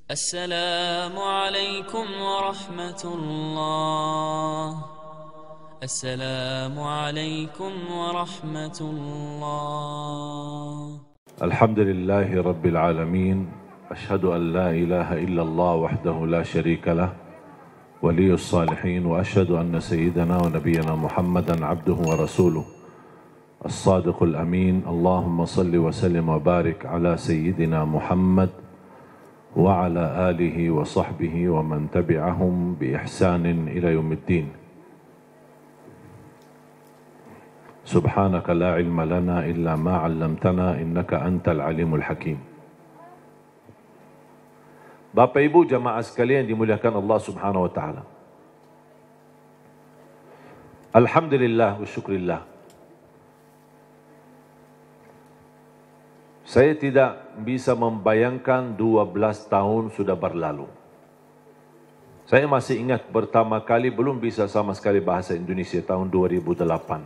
السلام عليكم ورحمة الله. السلام عليكم ورحمة الله. الحمد لله رب العالمين. أشهد أن لا إله إلا الله وحده لا شريك له ولي الصالحين، وأشهد أن سيدنا ونبينا محمدا عبده ورسوله الصادق الأمين. اللهم صل وسلم وبارك على سيدنا محمد وعلى آله وصحبه ومن تبعهم بإحسان إلى يوم الدين. سبحانك لا علم لنا إلا ما علمتنا إنك أنت العليم الحكيم. Bapak Ibu jamaah sekalian dimuliakan Allah Subhanahu wa taala. Alhamdulillah wa syukrillah. Saya tidak bisa membayangkan 12 tahun sudah berlalu. Saya masih ingat pertama kali belum bisa sama sekali bahasa Indonesia tahun 2008.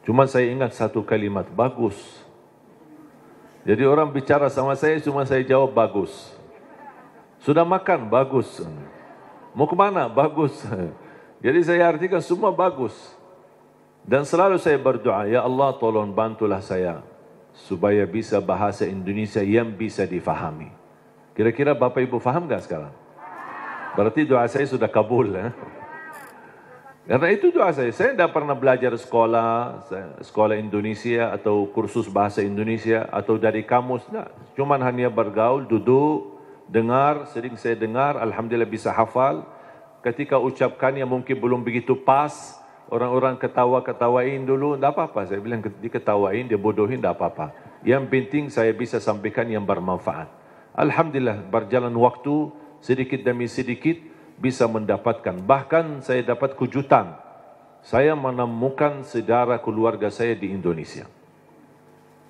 Cuma saya ingat satu kalimat, bagus. Jadi orang bicara sama saya, cuma saya jawab bagus. Sudah makan? Bagus. Mau kemana? Bagus. Jadi saya artikan semua bagus. Dan selalu saya berdoa, ya Allah tolong bantulah saya supaya bisa bahasa Indonesia yang bisa difahami. Kira-kira Bapak Ibu faham gak sekarang? Berarti doa saya sudah kabul. Karena itu doa saya. Saya tidak pernah belajar sekolah Indonesia atau kursus bahasa Indonesia atau dari kamus. Nah, cuman hanya bergaul, duduk, dengar, sering saya dengar, alhamdulillah bisa hafal. Ketika ucapkannya mungkin belum begitu pas, orang-orang ketawa-ketawain dulu, tidak apa-apa. Saya bilang diketawain, dia bodohin, tidak apa-apa. Yang penting saya bisa sampaikan yang bermanfaat. Alhamdulillah berjalan waktu, sedikit demi sedikit bisa mendapatkan. Bahkan saya dapat kejutan. Saya menemukan saudara keluarga saya di Indonesia.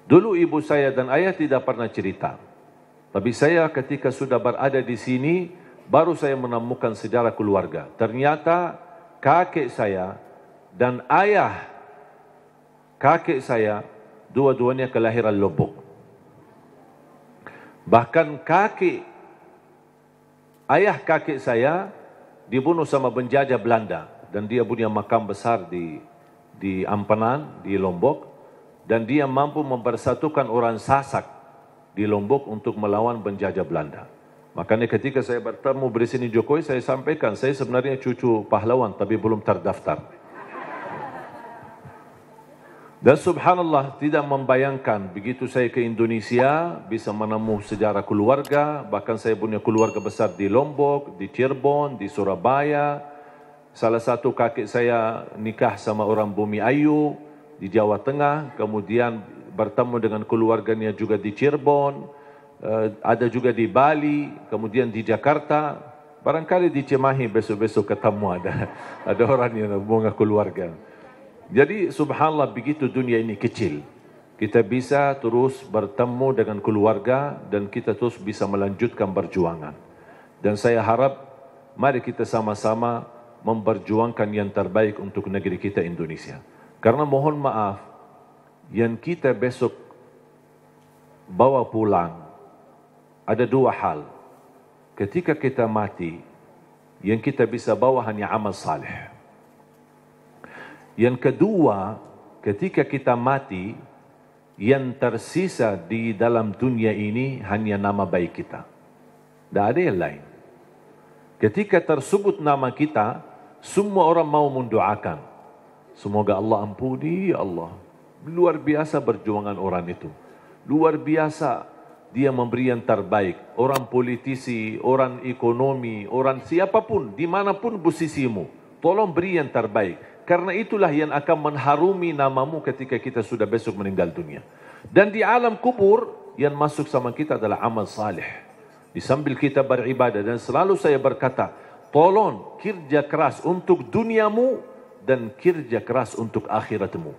Dulu ibu saya dan ayah tidak pernah cerita. Tapi saya ketika sudah berada di sini, baru saya menemukan saudara keluarga. Ternyata kakek saya dan ayah kakek saya dua-duanya kelahiran Lombok. Bahkan ayah kakek saya dibunuh sama penjajah Belanda dan dia punya makam besar di Ampenan di Lombok, dan dia mampu mempersatukan orang Sasak di Lombok untuk melawan penjajah Belanda. Makanya ketika saya bertemu Presiden Jokowi, saya sampaikan saya sebenarnya cucu pahlawan tapi belum terdaftar. Dan subhanallah tidak membayangkan begitu saya ke Indonesia bisa menemui sejarah keluarga. Bahkan saya punya keluarga besar di Lombok, di Cirebon, di Surabaya. Salah satu kakek saya nikah sama orang Bumi Ayu di Jawa Tengah. Kemudian bertemu dengan keluarganya juga di Cirebon. Ada juga di Bali, kemudian di Jakarta. Barangkali di Cimahi besok-besok ketemu ada orang yang bunga keluarga. Jadi subhanallah begitu dunia ini kecil. Kita bisa terus bertemu dengan keluarga dan kita terus bisa melanjutkan perjuangan. Dan saya harap mari kita sama-sama memperjuangkan yang terbaik untuk negeri kita Indonesia. Karena mohon maaf, yang kita besok bawa pulang ada dua hal. Ketika kita mati, yang kita bisa bawa hanya amal saleh. Yang kedua, ketika kita mati, yang tersisa di dalam dunia ini hanya nama baik kita. Tidak ada yang lain. Ketika tersebut nama kita, semua orang mau mendoakan. Semoga Allah ampuni, ya Allah. Luar biasa perjuangan orang itu. Luar biasa dia memberi yang terbaik. Orang politisi, orang ekonomi, orang siapapun, dimanapun posisimu, tolong beri yang terbaik. Karena itulah yang akan mengharumi namamu ketika kita sudah besok meninggal dunia. Dan di alam kubur, yang masuk sama kita adalah amal salih. Di sambil kita beribadah. Dan selalu saya berkata, tolong kerja keras untuk duniamu dan kerja keras untuk akhiratmu.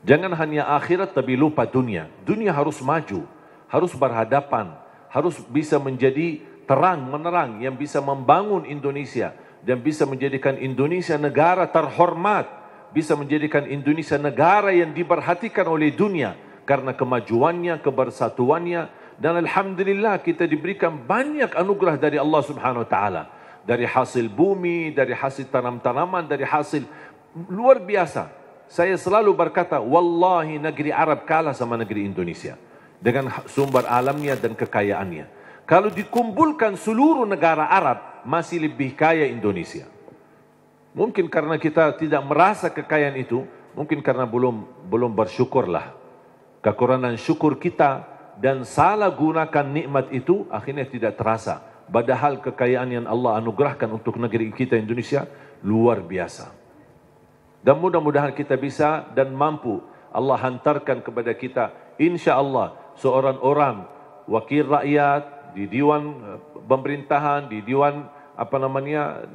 Jangan hanya akhirat tapi lupa dunia. Dunia harus maju, harus berhadapan, harus bisa menjadi terang menerang yang bisa membangun Indonesia. Dan bisa menjadikan Indonesia negara terhormat, bisa menjadikan Indonesia negara yang diperhatikan oleh dunia karena kemajuannya, kebersatuannya, Dan alhamdulillah kita diberikan banyak anugerah dari Allah Subhanahu wa taala. Dari hasil bumi, dari hasil tanam-tanaman, dari hasil luar biasa. Saya selalu berkata, wallahi negeri Arab kalah sama negeri Indonesia dengan sumber alamnya dan kekayaannya. Kalau dikumpulkan seluruh negara Arab, masih lebih kaya Indonesia. Mungkin karena kita tidak merasa kekayaan itu, mungkin karena belum bersyukurlah. Kekurangan syukur kita dan salah gunakan nikmat itu akhirnya tidak terasa. Padahal kekayaan yang Allah anugerahkan untuk negeri kita Indonesia luar biasa. Dan mudah-mudahan kita bisa dan mampu Allah hantarkan kepada kita insya-Allah seorang orang wakil rakyat di Dewan Pemerintahan, di Dewan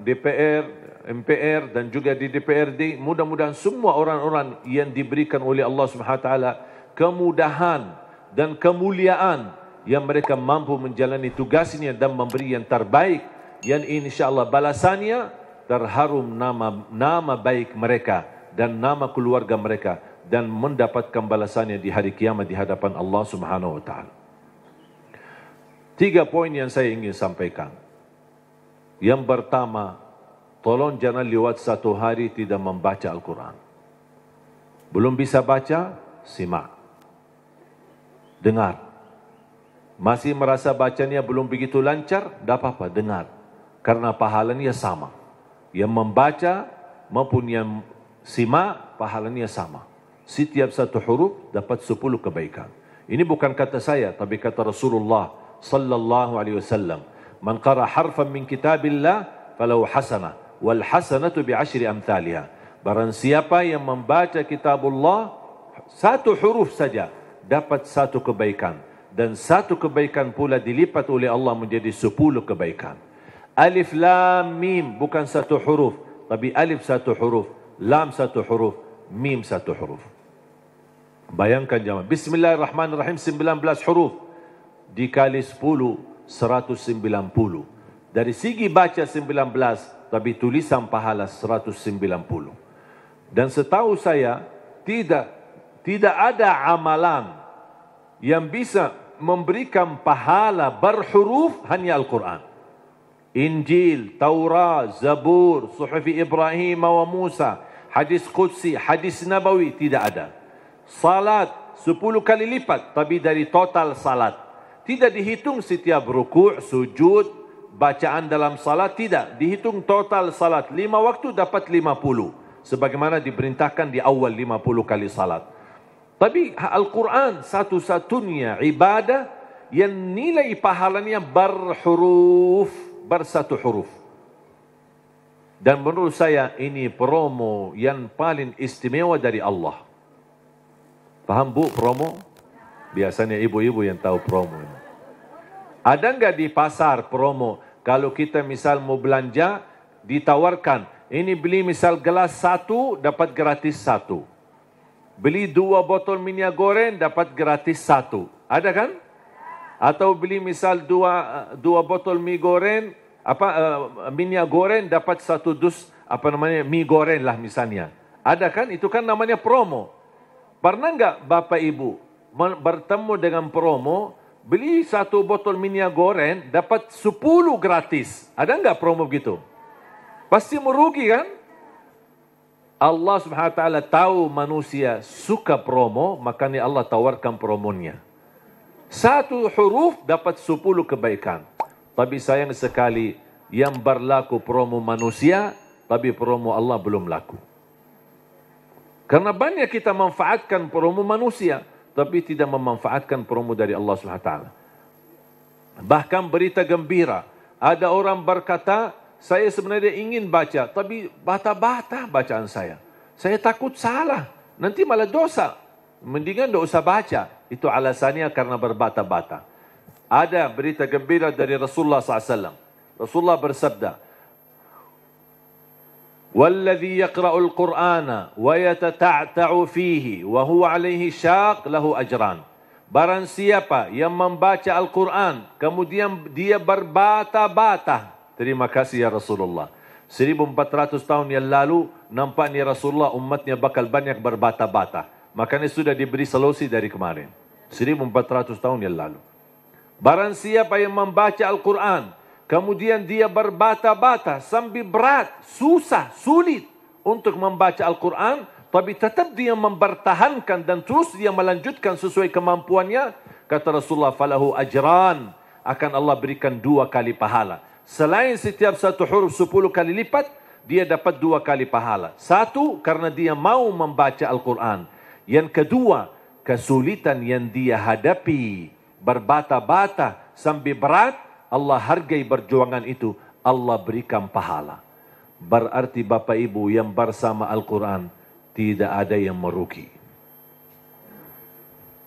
DPR, MPR dan juga di DPRD. Mudah-mudahan semua orang-orang yang diberikan oleh Allah Subhanahu wa taala kemudahan dan kemuliaan yang mereka mampu menjalani tugasnya dan memberi yang terbaik, yang insya-Allah balasannya terharum nama baik mereka dan nama keluarga mereka dan mendapatkan balasannya di hari kiamat di hadapan Allah Subhanahu wa taala. 3 poin yang saya ingin sampaikan. Yang pertama, tolong jangan lewat 1 hari tidak membaca Al-Quran. Belum bisa baca, simak. Dengar. Masih merasa bacanya belum begitu lancar, tidak apa-apa, dengar. Karena pahalanya sama. Yang membaca maupun yang simak, pahalanya sama. Setiap 1 huruf dapat 10 kebaikan. Ini bukan kata saya, tapi kata Rasulullah sallallahu alaihi wasallam. Man qara harfan min kitabillah falahu hasanah wal hasanatu bi 10 amthaliha. Barang siapa yang membaca kitabullah 1 huruf saja dapat 1 kebaikan, dan 1 kebaikan pula dilipat oleh Allah menjadi 10 kebaikan. Alif lam mim bukan 1 huruf, tapi alif 1 huruf, lam 1 huruf, mim 1 huruf. Bayangkan jemaah, bismillahirrahmanirrahim 19 huruf dikali 10 190. Dari segi baca 19, tapi tulisan pahala 190. Dan setahu saya tidak ada amalan yang bisa memberikan pahala berhuruf hanya Al-Quran. Injil, Taurat, Zabur, Suhufi Ibrahim wa Musa, hadis Qudsi, hadis Nabawi, tidak ada. Salat 10 kali lipat, tapi dari total salat. Tidak dihitung setiap rukuk, sujud, bacaan dalam salat, tidak. Dihitung total salat. 5 waktu dapat 50. Sebagaimana diperintahkan di awal 50 kali salat. Tapi Al-Quran satu-satunya ibadah yang nilai pahalanya berhuruf, bersatu huruf. Dan menurut saya ini promo yang paling istimewa dari Allah. Paham bu promo? Biasanya ibu-ibu yang tahu promo. Ada enggak di pasar promo? Kalau kita misal mau belanja, ditawarkan. Ini beli misal gelas 1, dapat gratis 1. Beli 2 botol minyak goreng, dapat gratis 1. Ada kan? Atau beli misal 2 botol mie goreng, minyak goreng, dapat 1 dus, mie goreng lah misalnya. Ada kan? Itu kan namanya promo. Pernah enggak Bapak Ibu bertemu dengan promo, beli 1 botol minyak goreng, dapat 10 gratis. Ada enggak promo begitu? Pasti merugi kan? Allah Subhanahu wa taala tahu manusia suka promo, makanya Allah tawarkan promonya. 1 huruf dapat 10 kebaikan. Tapi sayang sekali yang berlaku promo manusia, tapi promo Allah belum laku. Karena banyak kita manfaatkan promo manusia, tapi tidak memanfaatkan promo dari Allah Subhanahu wa taala. Bahkan berita gembira, ada orang berkata, saya sebenarnya ingin baca, tapi bata-bata bacaan saya. Saya takut salah, nanti malah dosa. Mendingan tidak usah baca. Itu alasannya karena berbata-bata. Ada berita gembira dari Rasulullah SAW. Rasulullah bersabda, "Walladhi yaqra'ul Qur'ana wa yatata'ta'u fihi wa huwa 'alaihi syaq lahu ajran." Barang siapa yang membaca Al-Quran, kemudian dia berbata-bata. Terima kasih ya Rasulullah. 1400 tahun yang lalu, nampaknya Rasulullah umatnya bakal banyak berbata-bata. Makanya sudah diberi solusi dari kemarin. 1400 tahun yang lalu. Barang siapa yang membaca Al-Quran, kemudian dia berbata-bata sambil berat, susah, sulit untuk membaca Al-Quran, tapi tetap dia mempertahankan dan terus dia melanjutkan sesuai kemampuannya, kata Rasulullah, falahu ajran, akan Allah berikan 2 kali pahala. Selain setiap satu huruf 10 kali lipat, dia dapat 2 kali pahala. Satu, karena dia mau membaca Al-Quran. Yang kedua, kesulitan yang dia hadapi, berbata-bata sambil berat, Allah hargai perjuangan itu, Allah berikan pahala. Berarti Bapak Ibu yang bersama Al-Quran, tidak ada yang merugi.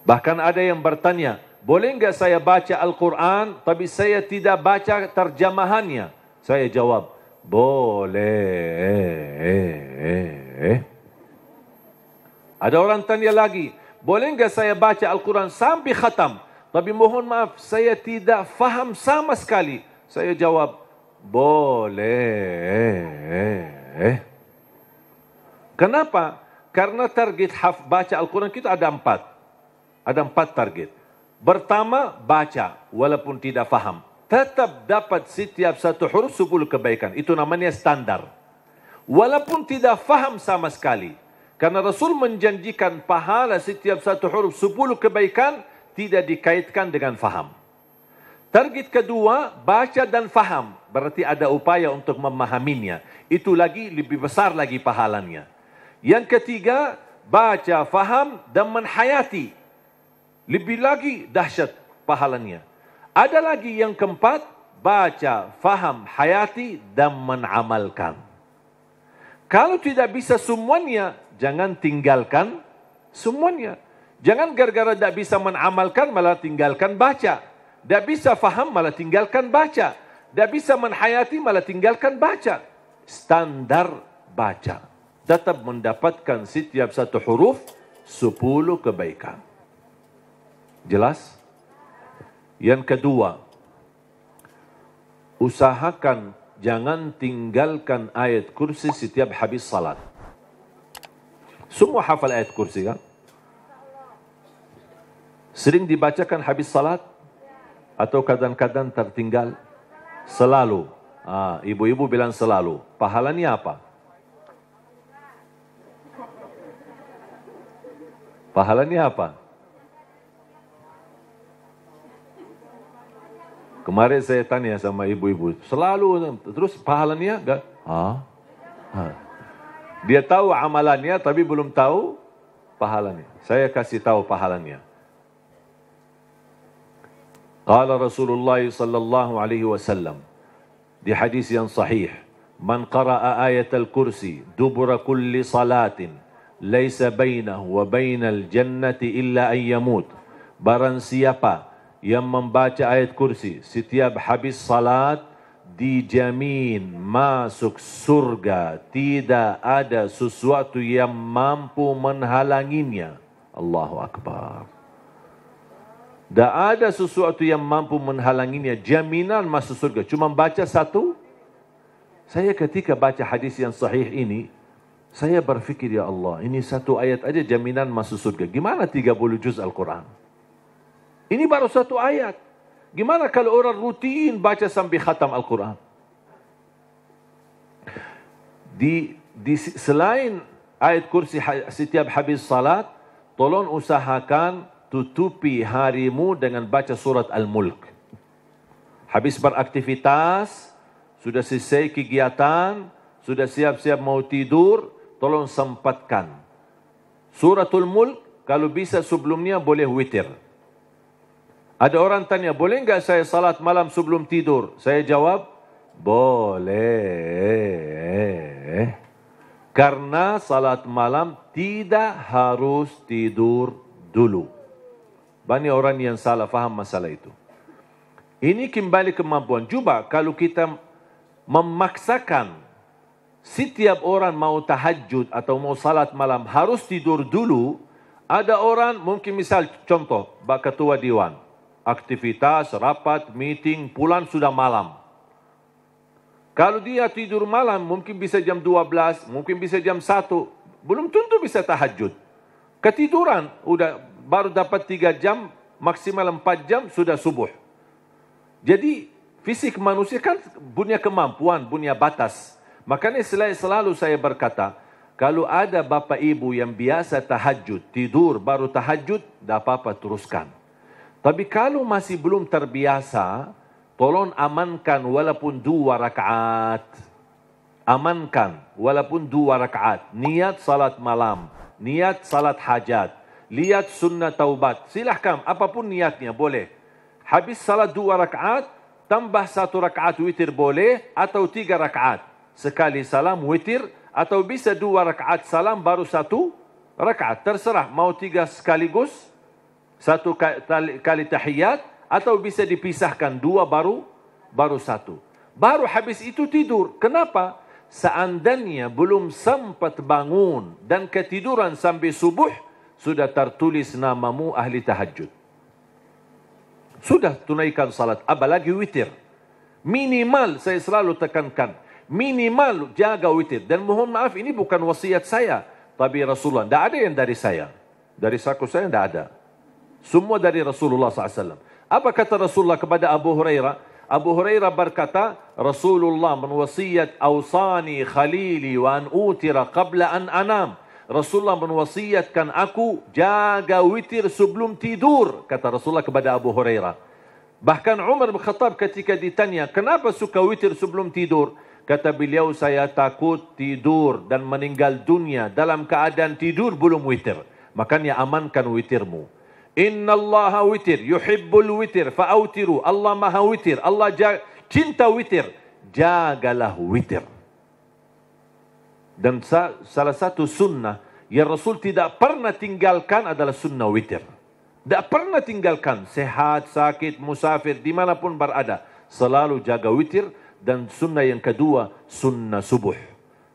Bahkan ada yang bertanya, boleh enggak saya baca Al-Quran, tapi saya tidak baca terjemahannya? Saya jawab, boleh. Ada orang tanya lagi, boleh enggak saya baca Al-Quran sampai khatam, tapi mohon maaf, saya tidak faham sama sekali? Saya jawab, boleh. Kenapa? Karena target baca Al-Quran kita ada 4. Ada 4 target. Pertama, baca walaupun tidak faham. Tetap dapat setiap satu huruf 10 kebaikan. Itu namanya standar. Walaupun tidak faham sama sekali. Karena Rasul menjanjikan pahala setiap satu huruf 10 kebaikan, tidak dikaitkan dengan faham. Target kedua, baca dan faham. Berarti ada upaya untuk memahaminya. Itu lagi lebih besar lagi pahalanya. Yang ketiga, baca, faham dan menhayati. Lebih lagi dahsyat pahalanya. Ada lagi yang keempat, baca, faham, hayati dan menamalkan. Kalau tidak bisa semuanya, jangan tinggalkan semuanya. Jangan gara-gara tidak bisa menamalkan malah tinggalkan baca. Tidak bisa faham malah tinggalkan baca. Tidak bisa menhayati malah tinggalkan baca. Standar baca. Tetap mendapatkan setiap satu huruf 10 kebaikan. Jelas? Yang kedua, usahakan jangan tinggalkan ayat kursi setiap habis salat. Semua hafal ayat kursi kan? Sering dibacakan habis salat? Atau kadang-kadang tertinggal? Selalu. Ibu-ibu bilang selalu. Pahalanya apa? Pahalanya apa? Kemarin saya tanya sama ibu-ibu. Selalu. Terus pahalanya enggak? Dia tahu amalannya tapi belum tahu pahalanya. Saya kasih tahu pahalanya. Qala Rasulullah sallallahu alaihi wasallam di hadis yang sahih, man qara'a ayatal kursi dubura kulli salatin laisa bainahu wa bainal jannati illa an yamut. Barang siapa yang membaca ayat kursi setiap habis salat, dijamin masuk surga, tidak ada sesuatu yang mampu menghalanginya. Allahu Akbar. Tak ada sesuatu yang mampu menghalanginya, jaminan masuk surga. Cuma baca satu. Saya ketika baca hadis yang sahih ini, saya berfikir, ya Allah, ini satu ayat aja jaminan masuk surga. Gimana 30 juz Al-Quran? Ini baru satu ayat. Gimana kalau orang rutin baca sampai khatam Al-Quran? Selain ayat kursi setiap habis salat, tolong usahakan tutupi harimu dengan baca surat Al-Mulk. Habis beraktivitas, sudah selesai kegiatan, sudah siap-siap mau tidur, tolong sempatkan. Suratul Mulk, kalau bisa sebelumnya boleh witir. Ada orang tanya, boleh enggak saya salat malam sebelum tidur? Saya jawab, boleh. Karena salat malam tidak harus tidur dulu. Banyak orang yang salah faham masalah itu. Ini kembali kemampuan. Coba kalau kita memaksakan setiap orang mau tahajud atau mau salat malam harus tidur dulu. Ada orang mungkin misal contoh, Pak Ketua Dewan. Aktivitas, rapat, meeting, pulang sudah malam. Kalau dia tidur malam mungkin bisa jam 12, mungkin bisa jam 1. Belum tentu bisa tahajud. Ketiduran, baru dapat 3 jam, maksimal 4 jam, sudah subuh. Jadi fisik manusia kan punya kemampuan, punya batas. Makanya selalu saya berkata, kalau ada bapa ibu yang biasa tahajud, tidur baru tahajud, tak apa-apa teruskan. Tapi kalau masih belum terbiasa, tolong amankan walaupun 2 rakaat. Amankan walaupun 2 rakaat. Niat salat malam, niat salat hajat, lihat sunnah taubat. Silahkan, apapun niatnya boleh. Habis salat 2 rakaat, tambah 1 rakaat witir boleh, atau 3 rakaat. Sekali salam witir, atau bisa 2 rakaat salam baru 1 rakaat. Terserah, mau 3 sekaligus, 1 kali tahiyat, atau bisa dipisahkan 2 baru 1. Baru habis itu tidur. Kenapa? Seandainya belum sempat bangun dan ketiduran sampai subuh, sudah tertulis namamu ahli tahajud. Sudah tunaikan salat, apalagi witir. Minimal, saya selalu tekankan, minimal jaga witir. Dan mohon maaf, ini bukan wasiat saya, tapi Rasulullah. Tidak ada yang dari saya. Dari saku saya tidak ada. Semua dari Rasulullah SAW. Apa kata Rasulullah kepada Abu Hurairah? Abu Hurairah berkata, Rasulullah menwasiat awsani khalili wa an utira qabla an anam. Rasulullah menwasiatkan aku jaga witir sebelum tidur, kata Rasulullah kepada Abu Hurairah. Bahkan Umar bin Khattab ketika ditanya, kenapa suka witir sebelum tidur? Kata beliau, saya takut tidur dan meninggal dunia dalam keadaan tidur belum witir. Makanya amankan witirmu. Inna Allah witir, yuhibbul witir, fa'autiru. Allah maha witir, Allah cinta witir. Jagalah witir. Dan salah satu sunnah yang Rasul tidak pernah tinggalkan adalah sunnah witir. Tidak pernah tinggalkan, sehat, sakit, musafir, dimanapun berada. Selalu jaga witir. Dan sunnah yang kedua, sunnah subuh.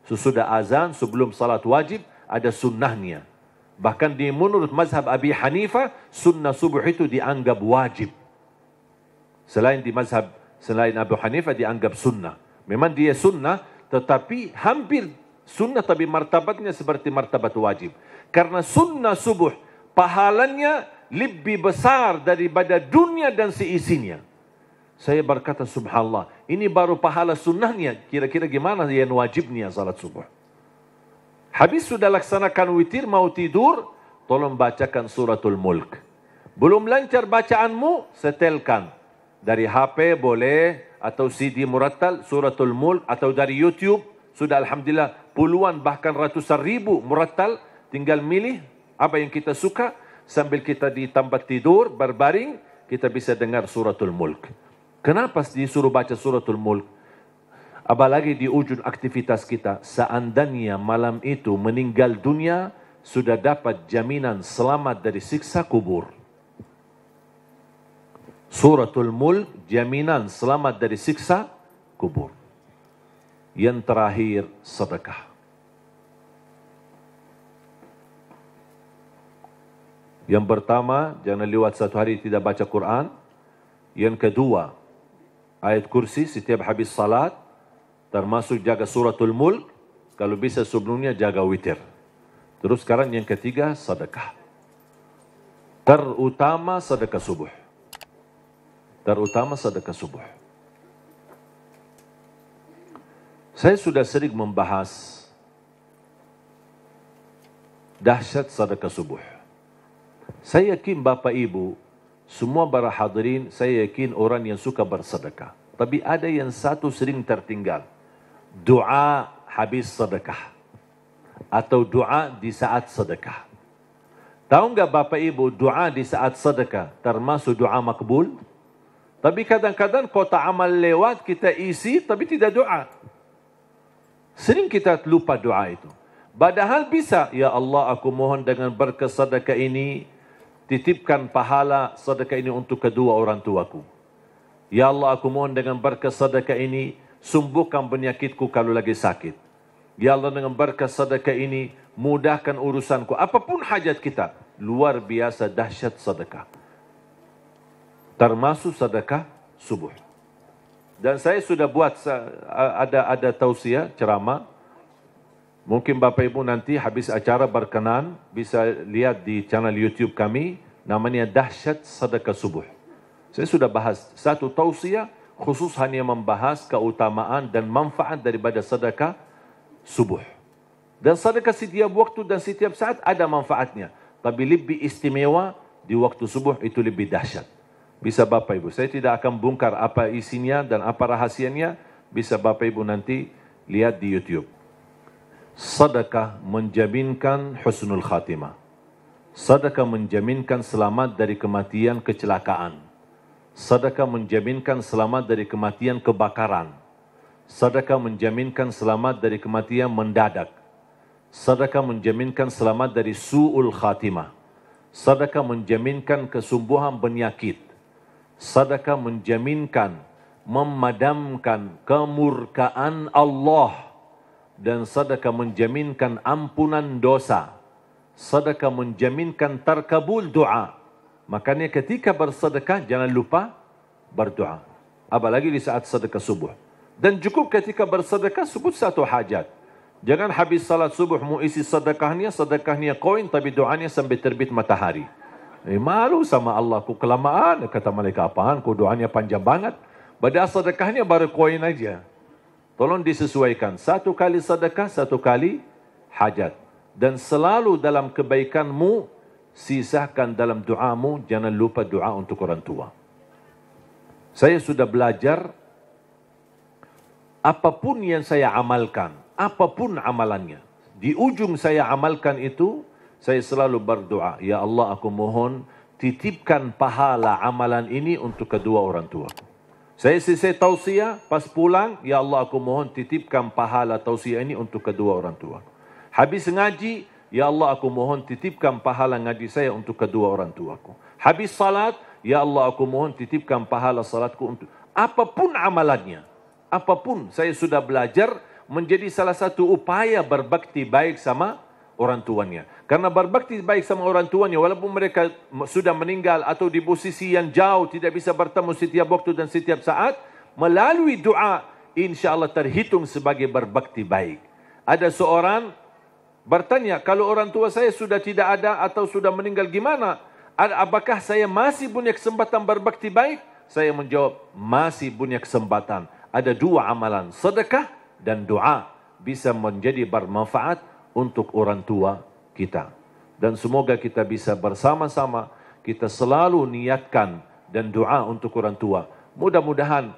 Sesudah azan, sebelum salat wajib, ada sunnahnya. Bahkan di menurut mazhab Abi Hanifah, sunnah subuh itu dianggap wajib. Selain Abu Hanifah dianggap sunnah. Memang dia sunnah, tetapi hampir sunnah, tapi martabatnya seperti martabat wajib. Karena sunnah subuh, pahalanya lebih besar daripada dunia dan seisinya. Saya berkata, subhanallah, ini baru pahala sunnahnya. Kira-kira gimana yang wajibnya salat subuh? Habis sudah laksanakan witir, mau tidur, tolong bacakan suratul mulk. Belum lancar bacaanmu, setelkan. Dari HP boleh, atau CD murattal, suratul mulk, atau dari YouTube. Sudah alhamdulillah puluhan bahkan ratusan ribu murattal. Tinggal milih apa yang kita suka. Sambil kita di tempat tidur, berbaring, kita bisa dengar suratul mulk. Kenapa disuruh baca suratul mulk? Apalagi di ujung aktivitas kita, seandainya malam itu meninggal dunia, sudah dapat jaminan selamat dari siksa kubur. Suratul Mulk, jaminan selamat dari siksa kubur. Yang terakhir, sedekah. Yang pertama, jangan lewat satu hari tidak baca Quran. Yang kedua, ayat kursi setiap habis salat. Termasuk jaga suratul mulk. Kalau bisa sebelumnya jaga witir. Terus sekarang yang ketiga, sedekah. Terutama sedekah subuh. Terutama sedekah subuh. Saya sudah sering membahas dahsyat sedekah subuh. Saya yakin Bapak Ibu, semua para hadirin, saya yakin orang yang suka bersedekah. Tapi ada yang satu sering tertinggal. Doa habis sedekah. Atau doa di saat sedekah. Tahu enggak Bapak Ibu, doa di saat sedekah termasuk doa makbul? Tapi kadang-kadang kotak amal lewat, kita isi tapi tidak doa. Sering kita lupa doa itu. Padahal bisa, ya Allah aku mohon dengan berkat sedekah ini, titipkan pahala sedekah ini untuk kedua orang tuaku. Ya Allah aku mohon dengan berkat sedekah ini, sembuhkan penyakitku kalau lagi sakit. Ya Allah dengan berkat sedekah ini, mudahkan urusanku. Apapun hajat kita, luar biasa dahsyat sedekah. Termasuk sedekah subuh. Dan saya sudah buat ada tausiah, ceramah. Mungkin Bapak Ibu nanti habis acara berkenan, bisa lihat di channel YouTube kami, namanya Dahsyat Sedekah Subuh. Saya sudah bahas satu tausiah khusus hanya membahas keutamaan dan manfaat daripada sedekah subuh. Dan sedekah setiap waktu dan setiap saat ada manfaatnya. Tapi lebih istimewa di waktu subuh, itu lebih dahsyat. Bisa Bapak Ibu, saya tidak akan bongkar apa isinya dan apa rahasianya. Bisa Bapak Ibu nanti lihat di YouTube. Sedekah menjaminkan husnul khatimah. Sedekah menjaminkan selamat dari kematian kecelakaan. Sedekah menjaminkan selamat dari kematian kebakaran. Sedekah menjaminkan selamat dari kematian mendadak. Sedekah menjaminkan selamat dari su'ul khatimah. Sedekah menjaminkan kesembuhan penyakit. Sedekah menjaminkan memadamkan kemurkaan Allah. Dan sedekah menjaminkan ampunan dosa. Sedekah menjaminkan terkabul doa. Makanya ketika bersedekah jangan lupa berdoa. Apalagi di saat sedekah subuh. Dan cukup ketika bersedekah sebut satu hajat. Jangan habis salat subuh mu isi sedekahnya koin tapi doanya sampai terbit matahari. Malu sama Allah, ku kelamaan, kata malaikat, apaan, ku doanya panjang banget. Padahal sedekahnya baru koin aja. Tolong disesuaikan, satu kali sedekah, satu kali hajat. Dan selalu dalam kebaikanmu, sisakan dalam doamu, jangan lupa doa untuk orang tua. Saya sudah belajar, apapun yang saya amalkan, apapun amalannya, di ujung saya amalkan itu, saya selalu berdoa, ya Allah aku mohon titipkan pahala amalan ini untuk kedua orang tua. Saya selesai tausiah, pas pulang, ya Allah aku mohon titipkan pahala tausiah ini untuk kedua orang tua. Habis ngaji, ya Allah aku mohon titipkan pahala ngaji saya untuk kedua orang tuaku. Habis salat, ya Allah aku mohon titipkan pahala salatku untuk apapun amalannya. Apapun, saya sudah belajar menjadi salah satu upaya berbakti baik sama orang tuanya. Karena berbakti baik sama orang tuanya, walaupun mereka sudah meninggal atau di posisi yang jauh, tidak bisa bertemu setiap waktu dan setiap saat, melalui doa, insya Allah terhitung sebagai berbakti baik. Ada seorang bertanya, kalau orang tua saya sudah tidak ada atau sudah meninggal gimana? Apakah saya masih punya kesempatan berbakti baik? Saya menjawab, masih punya kesempatan. Ada dua amalan, sedekah dan doa, bisa menjadi bermanfaat untuk orang tua kita. Dan semoga kita bisa bersama-sama, kita selalu niatkan dan doa untuk orang tua. Mudah-mudahan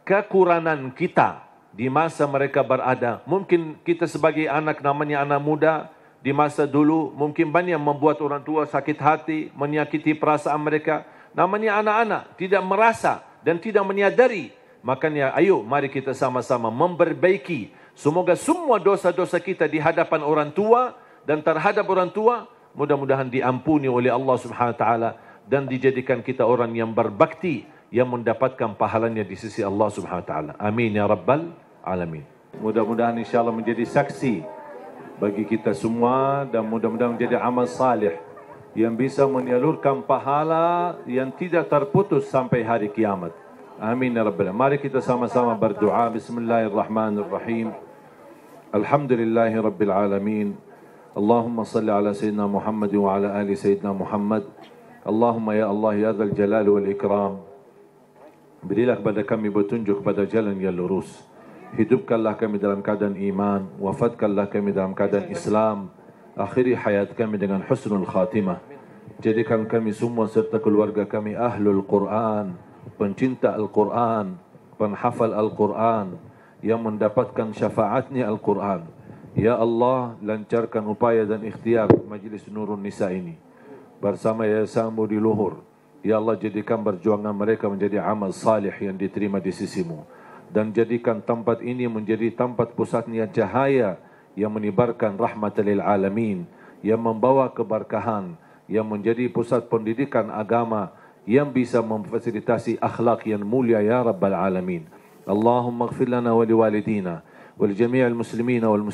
kekurangan kita di masa mereka berada, mungkin kita sebagai anak, namanya anak muda, di masa dulu mungkin banyak membuat orang tua sakit hati, menyakiti perasaan mereka. Namanya anak-anak, tidak merasa dan tidak menyadari. Makanya ayo mari kita sama-sama memperbaiki. Semoga semua dosa-dosa kita di hadapan orang tua dan terhadap orang tua mudah-mudahan diampuni oleh Allah Subhanahu wa taala dan dijadikan kita orang yang berbakti yang mendapatkan pahalanya di sisi Allah Subhanahu wa taala. Amin ya rabbal alamin. Mudah-mudahan insyaallah menjadi saksi bagi kita semua dan mudah-mudahan menjadi amal salih yang bisa menyalurkan pahala yang tidak terputus sampai hari kiamat. Amin ya rabbal alamin. Mari kita sama-sama berdoa. Bismillahirrahmanirrahim. Alhamdulillahi rabbil alamin. Allahumma salli ala sayyidina Muhammad wa ala ali sayyidina Muhammad. Allahumma ya Allah ya dzal jalal wal ikram. Berilah kepada kami petunjuk pada jalan yang lurus. Hidupkanlah kami dalam keadaan iman, wafatkanlah kami dalam keadaan Islam. Akhiri hayat kami dengan husnul khatimah. Jadikan kami semua serta keluarga kami ahlul Quran, pencinta Al-Quran, penghafal Al-Quran, yang mendapatkan syafaatnya Al-Quran. Ya Allah, lancarkan upaya dan ikhtiar Majlis Nurun Nisa ini bersama yayasanmu di luhur. Ya Allah, jadikan perjuangan mereka menjadi amal salih yang diterima di sisimu. Dan jadikan tempat ini menjadi tempat pusatnya cahaya yang menyebarkan rahmat lil alamin, yang membawa keberkahan, yang menjadi pusat pendidikan agama, yang bisa memfasilitasi akhlak yang mulia ya rabbal alamin. Allahumma ighfir lana wa liwalidina wa li jami'il muslimina wal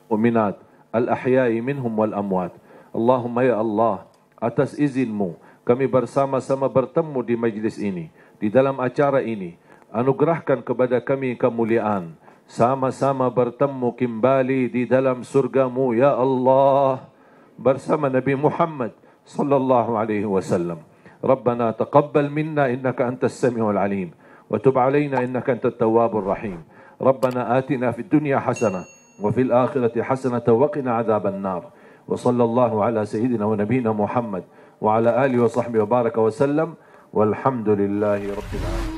mu'minat al ahya'i minhum wal amwat. Allahumma ya Allah, atas izinmu kami bersama-sama bertemu di majlis ini, di dalam acara ini. Anugerahkan kepada kami kemuliaan, sama-sama bertemu kembali di dalam surgamu ya Allah bersama Nabi Muhammad sallallahu alaihi wasallam. ربنا تقبل منا إنك أنت السميع العليم وتب علينا إنك أنت التواب الرحيم. ربنا آتنا في الدنيا حسنة وفي الآخرة حسنة وقنا عذاب النار. وصلى الله على سيدنا ونبينا محمد وعلى آله وصحبه وبارك وسلم، والحمد لله رب العالمين.